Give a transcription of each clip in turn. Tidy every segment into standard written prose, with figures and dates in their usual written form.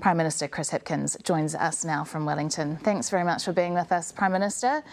Prime Minister Chris Hipkins joins us now from Wellington. Thanks very much for being with us, Prime Minister.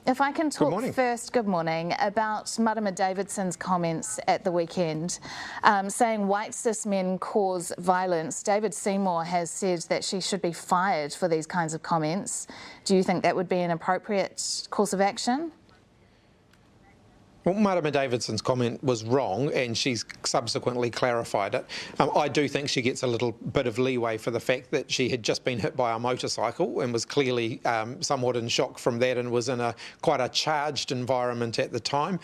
If I can talk first, good morning, about Marama Davidson's comments at the weekend, saying white cis men cause violence. David Seymour has said that she should be fired for these kinds of comments. Do you think that would be an appropriate course of action? Well, Marama Davidson's comment was wrong, and she's subsequently clarified it. I do think she gets a little bit of leeway for the fact that she had just been hit by a motorcycle and was clearly somewhat in shock from that, and was in quite a charged environment at the time.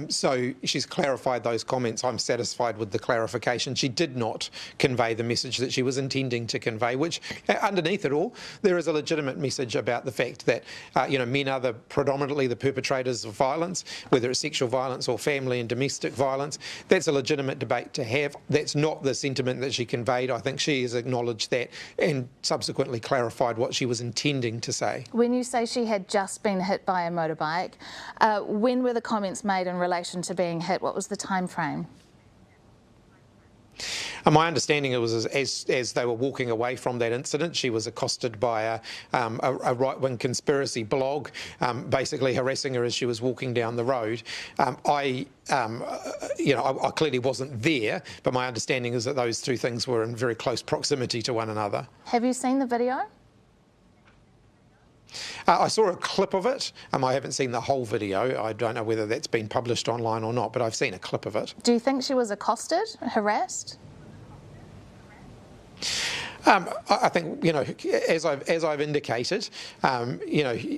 So she's clarified those comments. I'm satisfied with the clarification. She did not convey the message that she was intending to convey, which underneath it all, there is a legitimate message about the fact that men are predominantly the perpetrators of violence, whether it's sexual violence or family and domestic violence. That's a legitimate debate to have. That's not the sentiment that she conveyed. I think she has acknowledged that and subsequently clarified what she was intending to say. When you say she had just been hit by a motorbike, when were the comments made in relation to being hit? What was the time frame? My understanding it was as they were walking away from that incident, she was accosted by a right-wing conspiracy blog, basically harassing her as she was walking down the road. I clearly wasn't there, but my understanding is that those two things were in very close proximity to one another. Have you seen the video? I saw a clip of it. I haven't seen the whole video. I don't know whether that's been published online or not, but I've seen a clip of it. Do you think she was accosted, harassed? I think, as I've indicated,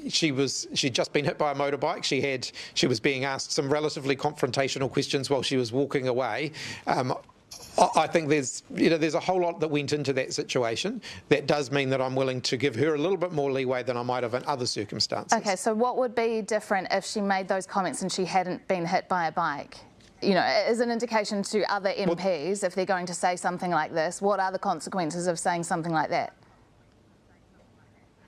she'd just been hit by a motorbike. She was being asked some relatively confrontational questions while she was walking away. I think there's a whole lot that went into that situation. That does mean that I'm willing to give her a little bit more leeway than I might have in other circumstances. Okay, so what would be different if she made those comments and she hadn't been hit by a bike? As an indication to other MPs, if they're going to say something like this, what are the consequences of saying something like that?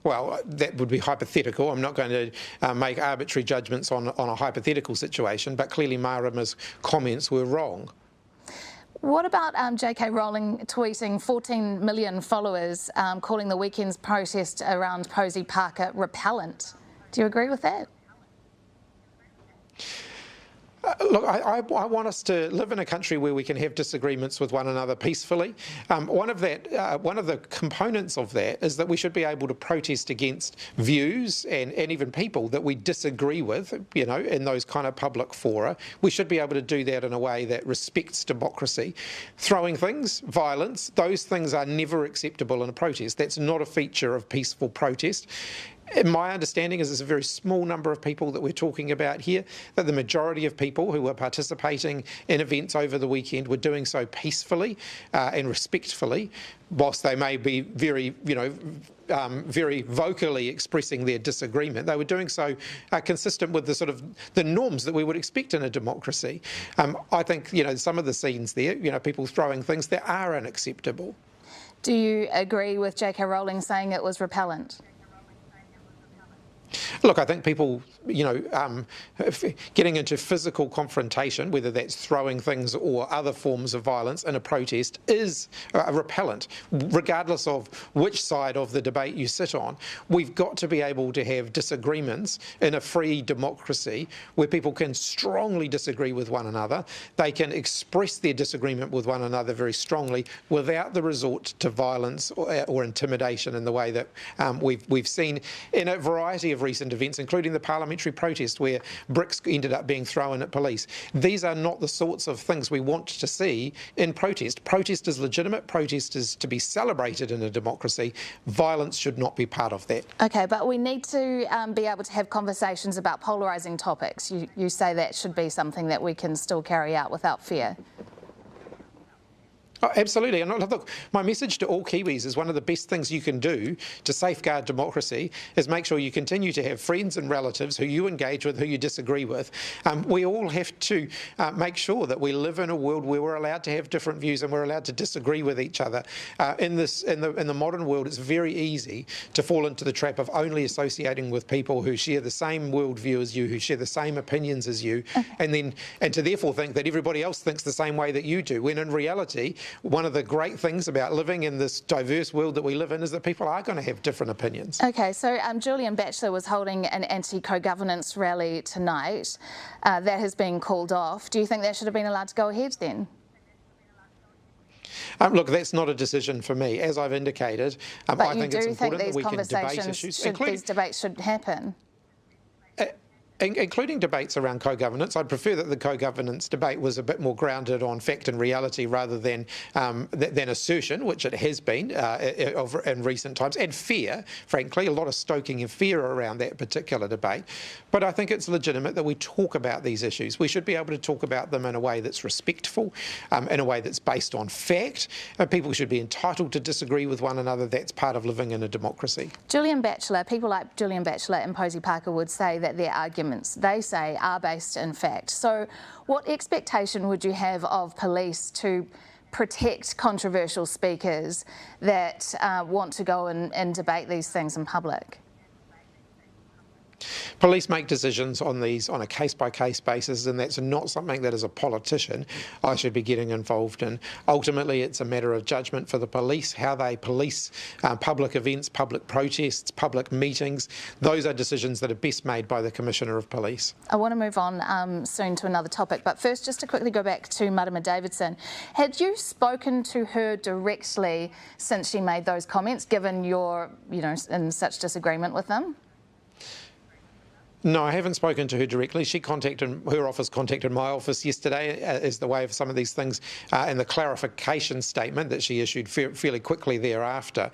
Well, that would be hypothetical. I'm not going to make arbitrary judgments on a hypothetical situation, but clearly Marama's comments were wrong. What about J.K. Rowling tweeting 14 million followers calling the weekend's protest around Posey Park repellent? Do you agree with that? Look, I want us to live in a country where we can have disagreements with one another peacefully. One of the components of that is that we should be able to protest against views and even people that we disagree with, in those kind of public fora. We should be able to do that in a way that respects democracy. Throwing things, violence, those things are never acceptable in a protest. That's not a feature of peaceful protest. My understanding is there's a very small number of people that we're talking about here, that the majority of people who were participating in events over the weekend were doing so peacefully and respectfully, whilst they may be very vocally expressing their disagreement. They were doing so consistent with the norms that we would expect in a democracy. I think, some of the scenes there, people throwing things that are unacceptable. Do you agree with J.K. Rowling saying it was repellent? Look, I think people, getting into physical confrontation, whether that's throwing things or other forms of violence in a protest, is repellent, regardless of which side of the debate you sit on. We've got to be able to have disagreements in a free democracy where people can strongly disagree with one another. They can express their disagreement with one another very strongly without the resort to violence or intimidation in the way that we've seen in a variety of recent events, including the parliamentary protest where bricks ended up being thrown at police. These are not the sorts of things we want to see in protest. Protest is legitimate. Protest is to be celebrated in a democracy. Violence should not be part of that. Okay, but we need to be able to have conversations about polarising topics. You say that should be something that we can still carry out without fear. Oh, absolutely. And look, my message to all Kiwis is one of the best things you can do to safeguard democracy is make sure you continue to have friends and relatives who you engage with, who you disagree with. We all have to make sure that we live in a world where we're allowed to have different views and we're allowed to disagree with each other. In the modern world, it's very easy to fall into the trap of only associating with people who share the same worldview as you, who share the same opinions as you, and to therefore think that everybody else thinks the same way that you do, when in reality, one of the great things about living in this diverse world that we live in is that people are going to have different opinions. Okay, so Julian Batchelor was holding an anti-co-governance rally tonight. That has been called off. Do you think that should have been allowed to go ahead then? Look, that's not a decision for me. As I've indicated, I think it's important that we can debate issues. These debates should happen? Including debates around co-governance. I'd prefer that the co-governance debate was a bit more grounded on fact and reality rather than assertion, which it has been in recent times, and fear, frankly, a lot of stoking of fear around that particular debate. But I think it's legitimate that we talk about these issues. We should be able to talk about them in a way that's respectful, in a way that's based on fact. People should be entitled to disagree with one another. That's part of living in a democracy. People like Julian Batchelor and Posey Parker would say that their arguments, they say, are based in fact. So what expectation would you have of police to protect controversial speakers that want to go and debate these things in public? Police make decisions on these on a case-by-case basis, and that's not something that as a politician I should be getting involved in. Ultimately, it's a matter of judgment for the police, how they police public events, public protests, public meetings. Those are decisions that are best made by the Commissioner of Police. I want to move on soon to another topic, but first just to quickly go back to Marama Davidson. Had you spoken to her directly since she made those comments, given you're, in such disagreement with them? No, I haven't spoken to her directly. Her office contacted my office yesterday as the way of some of these things, and the clarification statement that she issued fairly quickly thereafter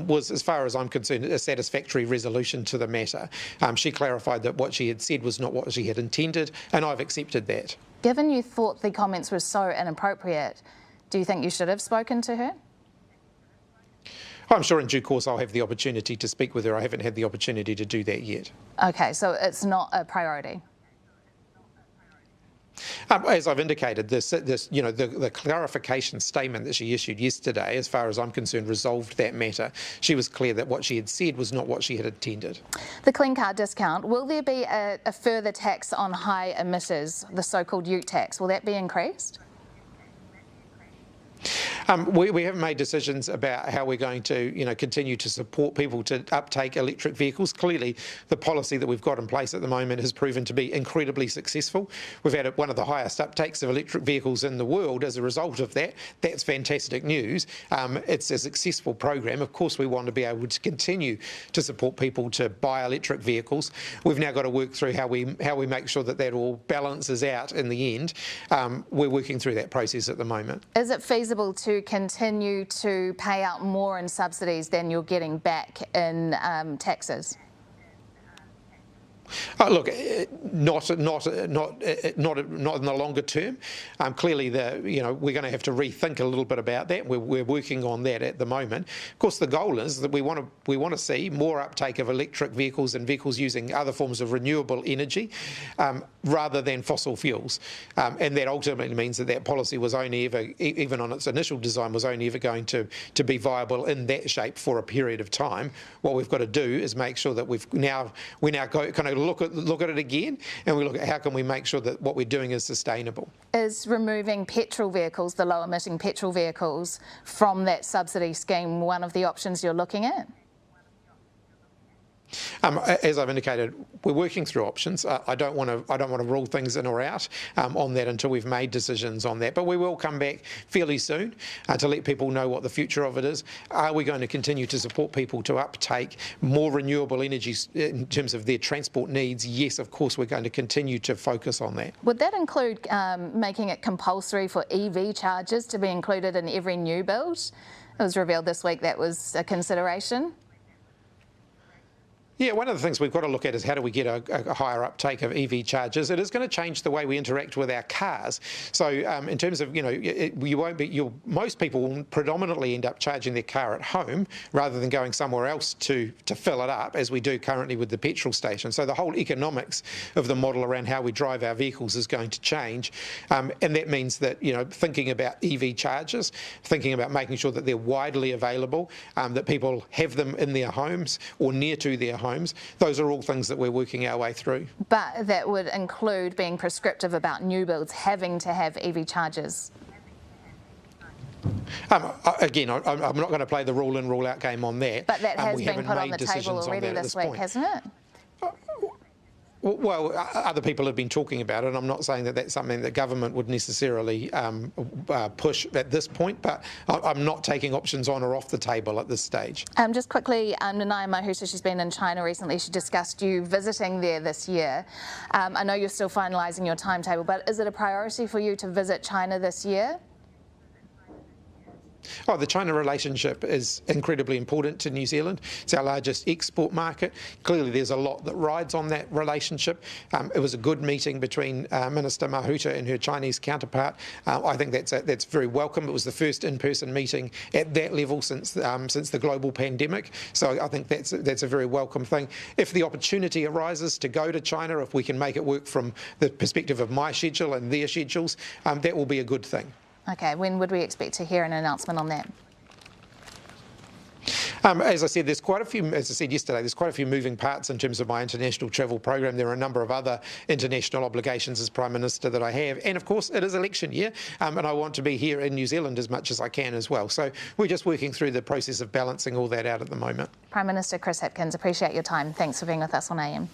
was, as far as I'm concerned, a satisfactory resolution to the matter. She clarified that what she had said was not what she had intended, and I've accepted that. Given you thought the comments were so inappropriate, do you think you should have spoken to her? I'm sure in due course I'll have the opportunity to speak with her. I haven't had the opportunity to do that yet. Okay, so it's not a priority? As I've indicated, the clarification statement that she issued yesterday, as far as I'm concerned, resolved that matter. She was clear that what she had said was not what she had intended. The clean car discount, will there be a further tax on high emitters, the so-called ute tax? Will that be increased? We haven't made decisions about how we're going to, continue to support people to uptake electric vehicles. Clearly, the policy that we've got in place at the moment has proven to be incredibly successful. We've had one of the highest uptakes of electric vehicles in the world as a result of that. That's fantastic news. It's a successful program. Of course, we want to be able to continue to support people to buy electric vehicles. We've now got to work through how we make sure that all balances out in the end. We're working through that process at the moment. Is it feasible to continue to pay out more in subsidies than you're getting back in taxes? Look, not in the longer term. Clearly, we're going to have to rethink a little bit about that. We're working on that at the moment. Of course, the goal is that we want to see more uptake of electric vehicles and vehicles using other forms of renewable energy rather than fossil fuels, and that ultimately means that policy was only ever, even on its initial design, was only ever going to be viable in that shape for a period of time. What we've got to do is make sure that we now kind of look at it again, and we look at how can we make sure that what we're doing is sustainable. Is removing petrol vehicles, the low-emitting petrol vehicles, from that subsidy scheme one of the options you're looking at? As I've indicated, we're working through options. I don't want to rule things in or out on that until we've made decisions on that. But we will come back fairly soon to let people know what the future of it is. Are we going to continue to support people to uptake more renewable energies in terms of their transport needs? Yes, of course, we're going to continue to focus on that. Would that include making it compulsory for EV chargers to be included in every new build? It was revealed this week that was a consideration. Yeah, one of the things we've got to look at is how do we get a higher uptake of EV chargers. It is going to change the way we interact with our cars. So in terms of, most people will predominantly end up charging their car at home rather than going somewhere else to fill it up, as we do currently with the petrol station. So the whole economics of the model around how we drive our vehicles is going to change. And that means that, thinking about EV chargers, thinking about making sure that they're widely available, that people have them in their homes or near to their homes. Those are all things that we're working our way through. But that would include being prescriptive about new builds having to have EV chargers. Again, I'm not going to play the rule in, rule out game on that. But that has been put on the table already this week, hasn't it? Well, other people have been talking about it. I'm not saying that that's something that government would necessarily push at this point, but I'm not taking options on or off the table at this stage. Just quickly, Nanaia Mahuta, she's been in China recently. She discussed you visiting there this year. I know you're still finalising your timetable, but is it a priority for you to visit China this year? Oh, the China relationship is incredibly important to New Zealand. It's our largest export market. Clearly, there's a lot that rides on that relationship. It was a good meeting between Minister Mahuta and her Chinese counterpart. I think that's very welcome. It was the first in-person meeting at that level since the global pandemic. So I think that's a very welcome thing. If the opportunity arises to go to China, if we can make it work from the perspective of my schedule and their schedules, that will be a good thing. Okay, when would we expect to hear an announcement on that? As I said, as I said yesterday, there's quite a few moving parts in terms of my international travel program. There are a number of other international obligations as Prime Minister that I have. And of course, it is election year, and I want to be here in New Zealand as much as I can as well. So we're just working through the process of balancing all that out at the moment. Prime Minister Chris Hipkins, appreciate your time. Thanks for being with us on AM.